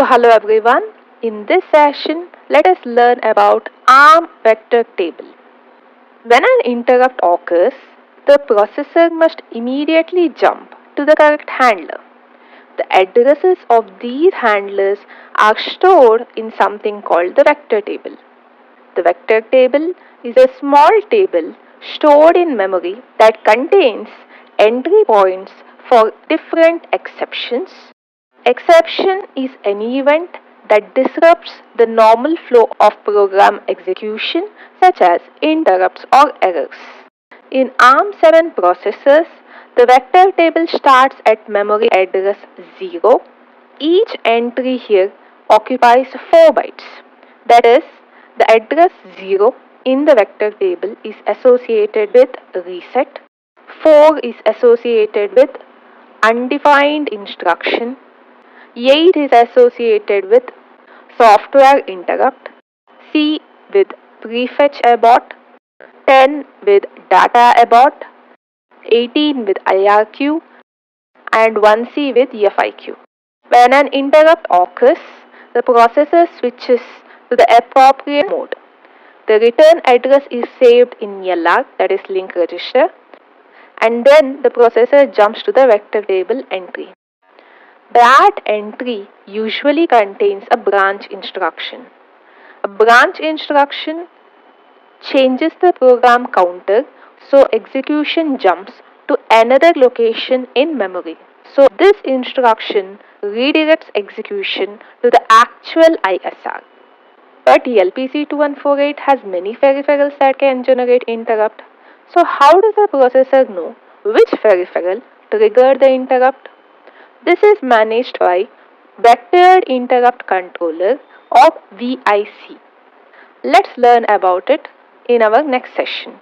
Hello everyone. In this session, let us learn about ARM vector table. When an interrupt occurs, the processor must immediately jump to the correct handler. The addresses of these handlers are stored in something called the vector table. The vector table is a small table stored in memory that contains entry points for different exceptions. Exception is any event that disrupts the normal flow of program execution, such as interrupts or errors. In ARM7 processors, the vector table starts at memory address 0. Each entry here occupies 4 bytes. That is, the address 0 in the vector table is associated with reset, 4 is associated with undefined instruction, 8 is associated with software interrupt, C with prefetch abort, 10 with data abort, 18 with IRQ, and 1C with FIQ. When an interrupt occurs, the processor switches to the appropriate mode. The return address is saved in LR, that is link register, and then the processor jumps to the vector table entry. That entry usually contains a branch instruction. A branch instruction changes the program counter so execution jumps to another location in memory. So this instruction redirects execution to the actual ISR. But LPC2148 has many peripherals that can generate interrupt. So how does the processor know which peripheral triggered the interrupt? This is managed by Vectored Interrupt Controller or VIC. Let's learn about it in our next session.